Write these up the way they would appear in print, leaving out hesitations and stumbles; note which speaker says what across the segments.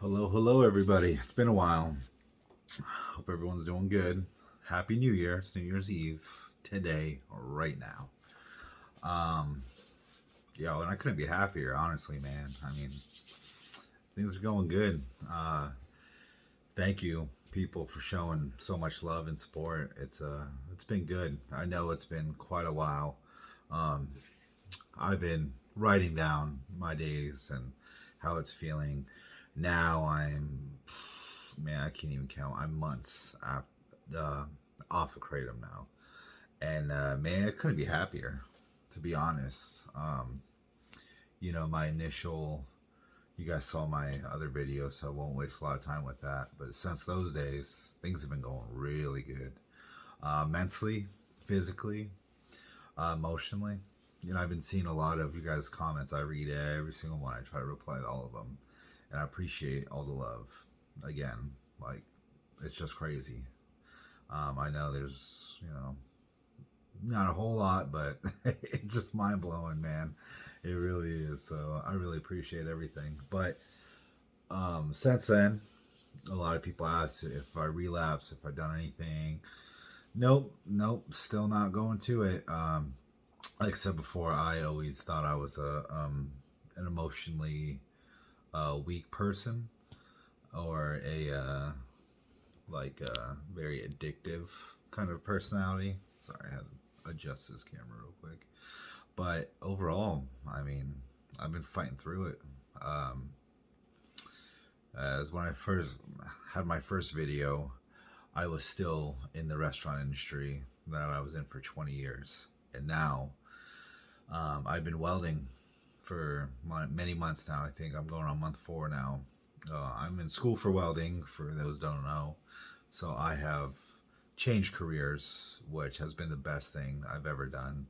Speaker 1: Hello, everybody. It's been a while. Hope everyone's doing good. Happy New Year. It's New Year's Eve today, right now. Um, and I couldn't be happier, honestly, man. I mean, things are going good. Thank you, people, for showing so much love and support. It's been good. I know it's been quite a while. Um, I've been writing down my days and how it's feeling. Now man, I can't even count. I'm months off of Kratom now, and man, I couldn't be happier, to be honest. My initial, you guys saw my other video, so I won't waste a lot of time with that. But since those days, things have been going really good, mentally, physically, emotionally. I've been seeing a lot of you guys' comments. I read every single one. I try to reply to all of them, and I appreciate all the love. Again, like, it's just crazy. I know there's, not a whole lot, but it's just mind blowing, man. It really is. So I really appreciate everything. But since then, a lot of people ask if I relapse, if I've done anything. Nope, still not going to it. Like I said before, I always thought I was an emotionally weak person, or a very addictive kind of personality. Sorry, I had to adjust this camera real quick. But overall, I mean, I've been fighting through it. Um, as when I first had my first video, I was still in the restaurant industry that I was in for 20 years. And now I've been welding for many months now. I think I'm going on month 4 now. I'm in school for welding, for those who don't know. So I have changed careers, which has been the best thing I've ever done.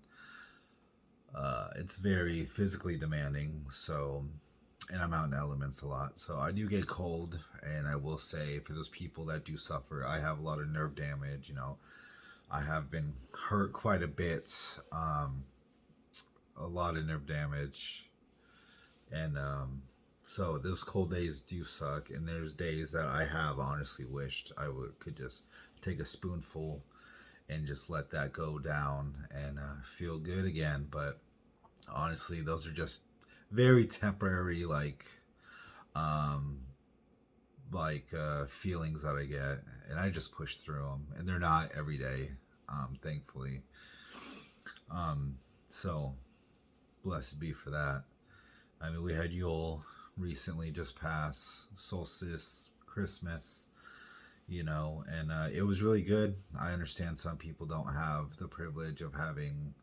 Speaker 1: It's very physically demanding, and I'm out in elements a lot. So I do get cold, and I will say, for those people that do suffer, I have a lot of nerve damage. I have been hurt quite a bit, a lot of nerve damage, and so those cold days do suck. And there's days that I have honestly wished I could just take a spoonful and just let that go down and feel good again. But honestly, those are just very temporary, um, feelings that I get, and I just push through them. And they're not every day, thankfully. So blessed be for that. I mean, we had Yule recently just pass, solstice, Christmas, and it was really good. I understand some people don't have the privilege of having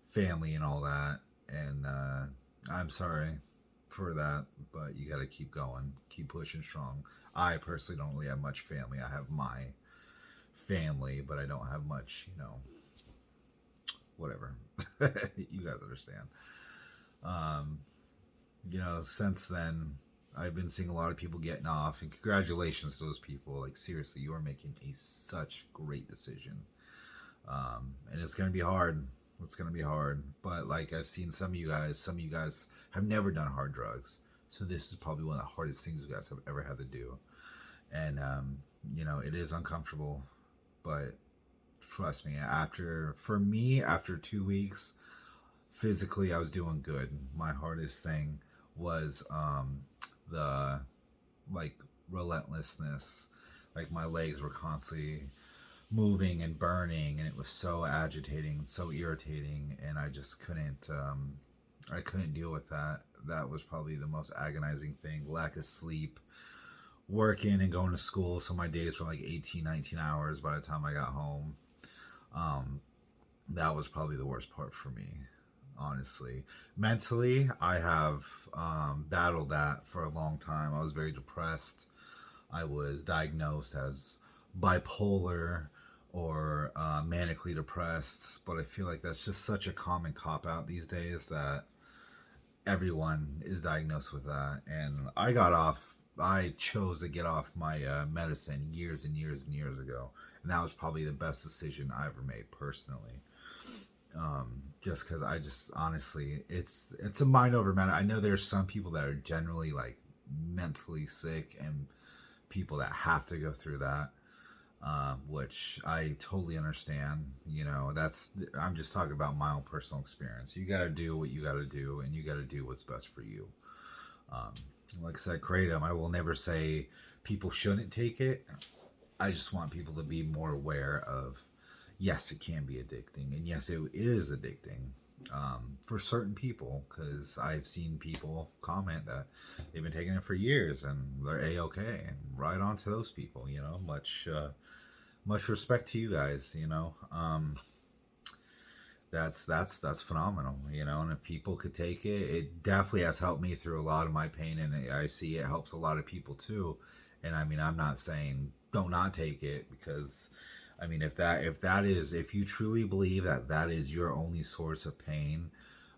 Speaker 1: family and all that, and I'm sorry for that, but you got to keep going, keep pushing strong. I personally don't really have much family. I have my family, but I don't have much, whatever. You guys understand. Um, since then, I've been seeing a lot of people getting off, and congratulations to those people. Like, seriously, you are making such great decision. And it's gonna be hard. It's gonna be hard. But like, I've seen some of you guys have never done hard drugs, so this is probably one of the hardest things you guys have ever had to do. And it is uncomfortable, but trust me, after 2 weeks, physically I was doing good. My hardest thing was the like relentlessness. Like, my legs were constantly moving and burning, and it was so agitating, so irritating, and I just couldn't deal with that. That was probably the most agonizing thing. Lack of sleep, working and going to school, so my days were like 18, 19 hours by the time I got home. um that was probably the worst part for me, honestly. Mentally, I have battled that for a long time. I was very depressed. I was diagnosed as bipolar, or manically depressed, but I feel like that's just such a common cop out these days that everyone is diagnosed with that. And I chose to get off my medicine years and years and years ago. And that was probably the best decision I ever made personally. Just because I just honestly, it's a mind over matter. I know there's some people that are generally like mentally sick and people that have to go through that, which I totally understand. You know, I'm just talking about my own personal experience. You got to do what you got to do, and you got to do what's best for you. Um, like I said, Kratom, I will never say people shouldn't take it. I just want people to be more aware of, yes, it can be addicting, and yes, it is addicting for certain people. Because I've seen people comment that they've been taking it for years and they're a-okay, and right on to those people. You know, much respect to you guys. You know, that's phenomenal. You know, and if people could take it, it definitely has helped me through a lot of my pain, and I see it helps a lot of people too. And I mean, I'm not saying don't not take it, because I mean, if you truly believe that that is your only source of pain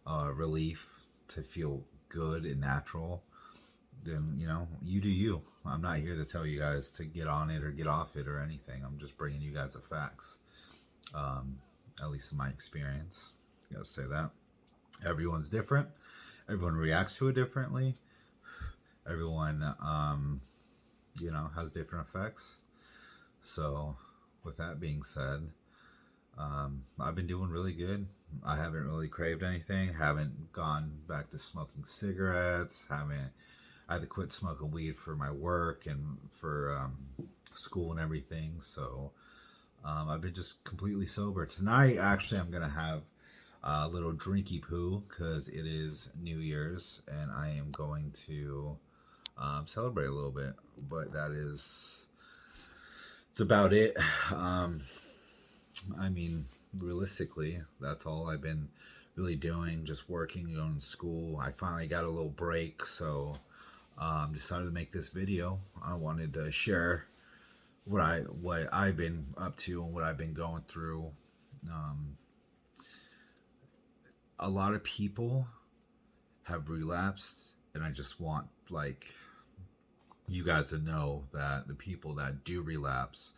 Speaker 1: relief, to feel good and natural, then you know, you do you. I'm not here to tell you guys to get on it or get off it or anything. I'm just bringing you guys the facts, um, at least in my experience. Gotta say that everyone's different. Everyone reacts to it differently. Everyone, you know, has different effects. So, with that being said, I've been doing really good. I haven't really craved anything. Haven't gone back to smoking cigarettes. Haven't. I had to quit smoking weed for my work and for school and everything. So I've been just completely sober. Tonight, actually, I'm gonna have a little drinky poo because it is New Year's, and I am going to celebrate a little bit. But it's about it. Um, I mean, realistically, that's all I've been really doing, just working, going to school. I finally got a little break, so decided to make this video. I wanted to share what I've been up to and what I've been going through. Um, a lot of people have relapsed, and I just want like you guys to know that the people that do relapse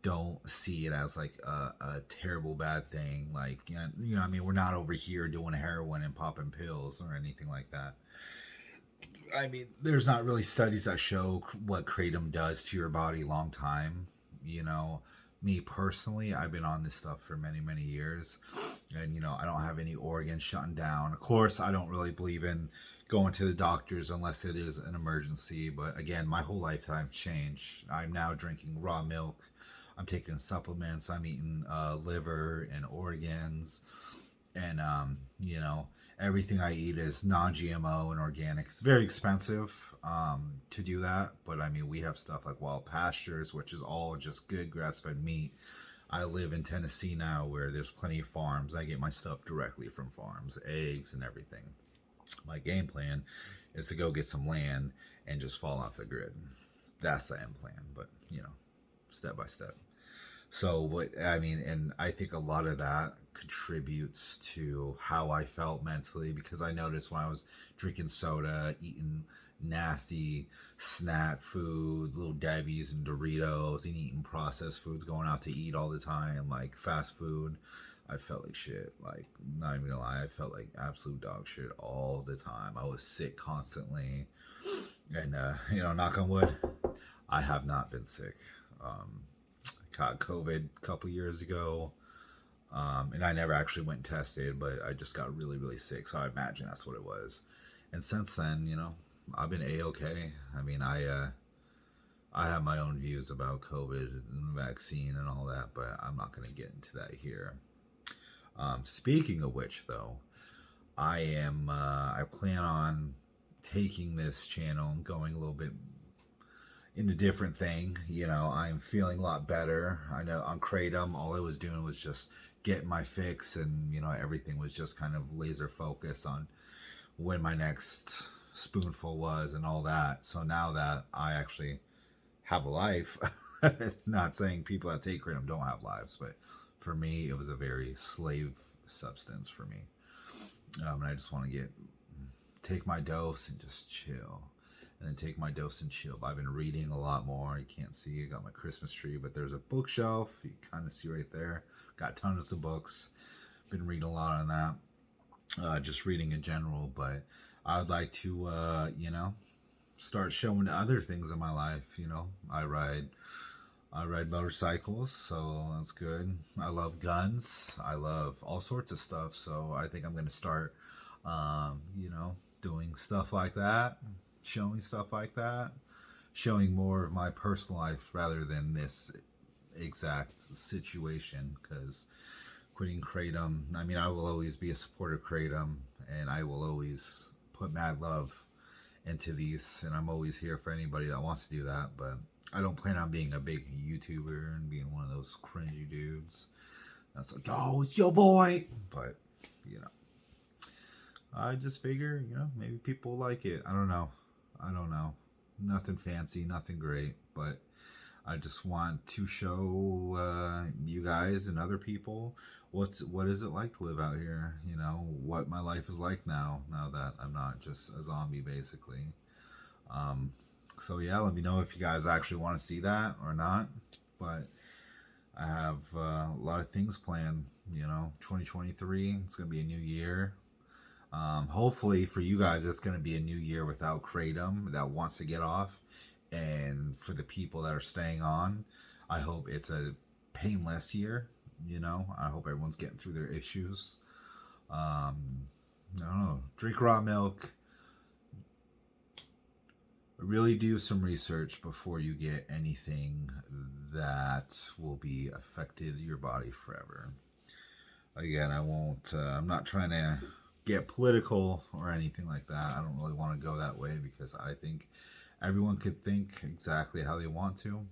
Speaker 1: don't see it as like a terrible bad thing. Like, you know, I mean, we're not over here doing heroin and popping pills or anything like that. I mean, there's not really studies that show what kratom does to your body long time. You know, me personally, I've been on this stuff for many, many years, and you know, I don't have any organs shutting down. Of course, I don't really believe in going to the doctors unless it is an emergency. But again, my whole lifetime changed. I'm now drinking raw milk. I'm taking supplements. I'm eating liver and organs, and you know, everything I eat is non-GMO and organic. It's very expensive to do that, but I mean, we have stuff like Wild Pastures, which is all just good grass-fed meat. I live in Tennessee now, where there's plenty of farms. I get my stuff directly from farms, eggs and everything. My game plan is to go get some land and just fall off the grid. That's the end plan, but you know, step by step. So what I mean, and I think a lot of that contributes to how I felt mentally, because I noticed when I was drinking soda, eating nasty snack food, little Debbie's and Doritos, and eating processed foods, going out to eat all the time, like fast food, I felt like shit. Like, not even gonna lie, I felt like absolute dog shit all the time. I was sick constantly, and you know, knock on wood, I have not been sick. Um, Caught COVID a couple years ago, and I never actually went and tested, but I just got really, really sick. So I imagine that's what it was. And since then, you know, I've been a-okay. I mean, I have my own views about COVID and the vaccine and all that, but I'm not going to get into that here. Speaking of which, though, I plan on taking this channel and going a little bit in a different thing. You know, I'm feeling a lot better. I know on Kratom, all I was doing was just getting my fix, and you know, everything was just kind of laser focused on when my next spoonful was and all that. So now that I actually have a life, not saying people that take Kratom don't have lives, but for me, it was a very slave substance for me. And I just want to take my dose and just chill, and then take my dose and chill. I've been reading a lot more. You can't see, I got my Christmas tree, but there's a bookshelf. You kind of see right there. Got tons of books. Been reading a lot on that. Just reading in general, but I would like to, you know, start showing other things in my life. I ride motorcycles, so that's good. I love guns. I love all sorts of stuff. So I think I'm gonna start, doing stuff like that, showing stuff like that, showing more of my personal life rather than this exact situation. Because quitting Kratom, I mean, I will always be a supporter of Kratom, and I will always put mad love into these, and I'm always here for anybody that wants to do that. But I don't plan on being a big YouTuber and being one of those cringy dudes that's like, oh, it's your boy. But you know, I just figure, maybe people like it. I don't know. I don't know. Nothing fancy, nothing great, but I just want to show you guys and other people what is it like to live out here. What my life is like now that I'm not just a zombie, basically. Um, so yeah, let me know if you guys actually want to see that or not. But I have a lot of things planned. 2023. It's gonna be a new year. Hopefully for you guys, it's gonna be a new year without Kratom that wants to get off, and for the people that are staying on, I hope it's a painless year. I hope everyone's getting through their issues. I don't know. Drink raw milk. Really do some research before you get anything that will be affected your body forever. Again, I won't. I'm not trying to get political or anything like that. I don't really want to go that way because I think everyone could think exactly how they want to.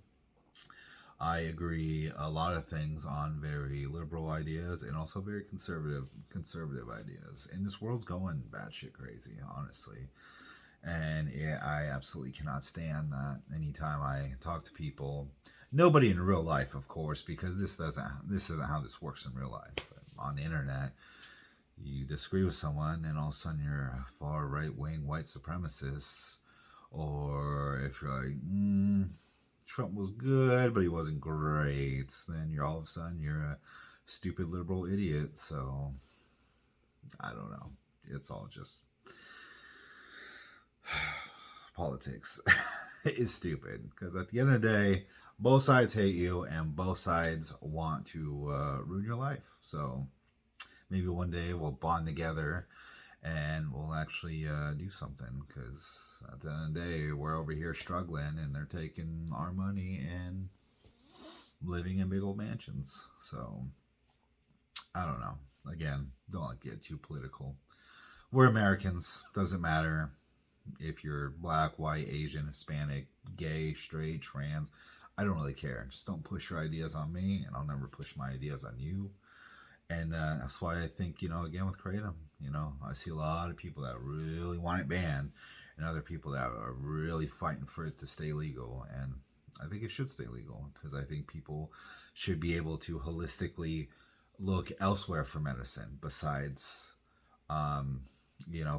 Speaker 1: I agree a lot of things on very liberal ideas and also very conservative ideas. And this world's going batshit crazy, honestly. And yeah, I absolutely cannot stand that. Anytime I talk to people, nobody in real life, of course, because this isn't how this works in real life. But on the internet, you disagree with someone, and all of a sudden you're a far right wing white supremacist, or if you're like, Trump was good, but he wasn't great, then you're all of a sudden you're a stupid liberal idiot. So I don't know. It's all just politics. Is stupid because at the end of the day, both sides hate you and both sides want to ruin your life. So maybe one day we'll bond together and we'll actually do something, because at the end of the day, we're over here struggling and they're taking our money and living in big old mansions. So I don't know. Again, don't get too political. We're Americans. Doesn't matter if you're black, white, Asian, Hispanic, gay, straight, trans. I don't really care. Just don't push your ideas on me, and I'll never push my ideas on you. And that's why I think, again, with Kratom, I see a lot of people that really want it banned and other people that are really fighting for it to stay legal. And I think it should stay legal because I think people should be able to holistically look elsewhere for medicine besides,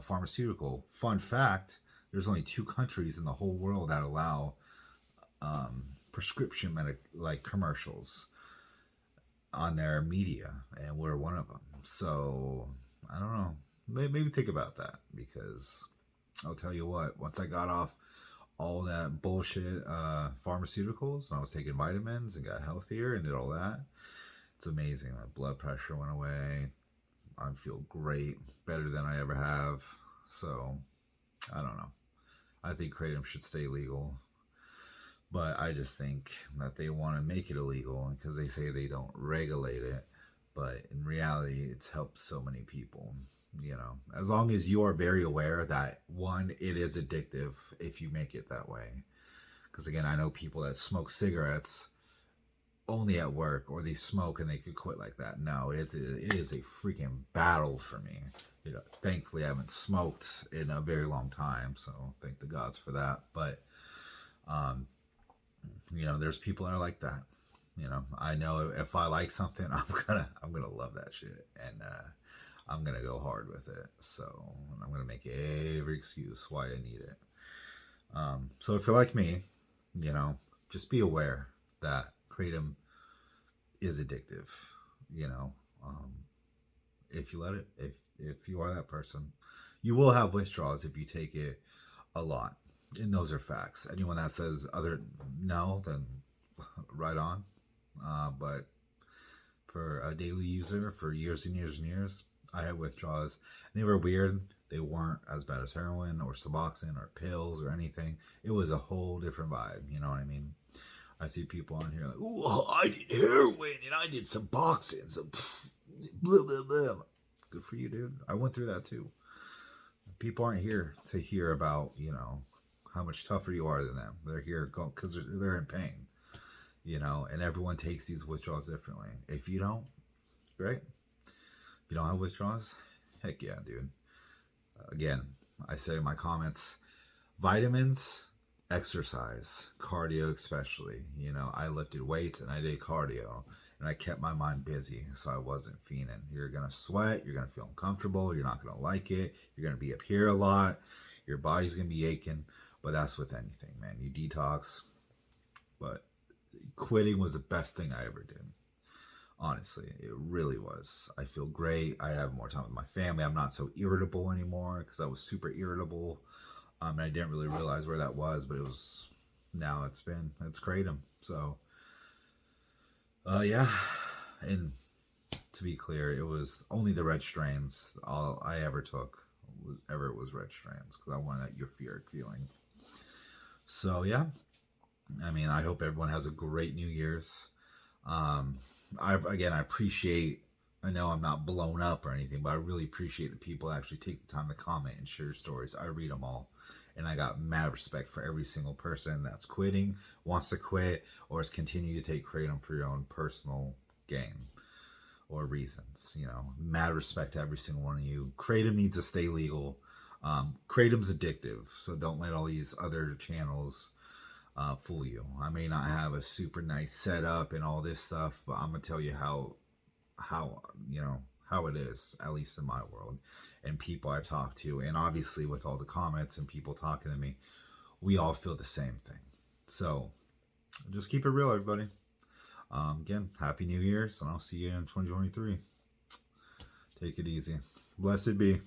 Speaker 1: pharmaceutical. Fun fact, there's only 2 countries in the whole world that allow prescription like commercials on their media, and we're one of them. So I don't know. Maybe think about that, because I'll tell you what. Once I got off all that bullshit pharmaceuticals, and I was taking vitamins and got healthier and did all that, it's amazing. My blood pressure went away. I feel great, better than I ever have. So I don't know. I think Kratom should stay legal. But I just think that they want to make it illegal because they say they don't regulate it. But in reality, it's helped so many people. As long as you are very aware that, one, it is addictive if you make it that way. Because again, I know people that smoke cigarettes only at work, or they smoke and they could quit like that. No, it is a freaking battle for me. Thankfully, I haven't smoked in a very long time, so thank the gods for that. But there's people that are like that. I know if I like something, I'm gonna love that shit, and I'm gonna go hard with it. So I'm gonna make every excuse why I need it. So if you're like me, just be aware that Kratom is addictive. If you let it, if you are that person, you will have withdrawals if you take it a lot. And those are facts. Anyone that says other no, then right on. But for a daily user for years and years and years, I had withdrawals. They were weird. They weren't as bad as heroin or Suboxone or pills or anything. It was a whole different vibe. You know what I mean? I see people on here like, "Oh, I did heroin and I did Suboxone, so blah blah blah." Good for you, dude. I went through that too. People aren't here to hear about how much tougher you are than them. They're here because they're in pain. And everyone takes these withdrawals differently. If you don't, great. If you don't have withdrawals, heck yeah, dude. Again, I say in my comments, vitamins, exercise, cardio especially. I lifted weights and I did cardio and I kept my mind busy so I wasn't fiending. You're going to sweat, you're going to feel uncomfortable, you're not going to like it, you're going to be up here a lot, your body's going to be aching, but that's with anything, man. You detox, but quitting was the best thing I ever did. Honestly, it really was. I feel great. I have more time with my family. I'm not so irritable anymore because I was super irritable. And I didn't really realize where that was, but now it's kratom. So, yeah. And to be clear, it was only the red strains. All I ever took was red strains because I wanted that euphoric feeling. So, yeah. I mean, I hope everyone has a great New Year's. I appreciate. I know I'm not blown up or anything, but I really appreciate that people actually take the time to comment and share stories. I read them all, and I got mad respect for every single person that's quitting, wants to quit, or is continuing to take kratom for your own personal gain or reasons. Mad respect to every single one of you. Kratom needs to stay legal. Kratom's addictive, so don't let all these other channels fool you. I may not have a super nice setup and all this stuff, but I'm gonna tell you how it is, at least in my world, and people I've talked to, and obviously with all the comments and people talking to me, we all feel the same thing. So just keep it real, everybody. Again, Happy New Year's, and I'll see you in 2023. Take it easy. Blessed be.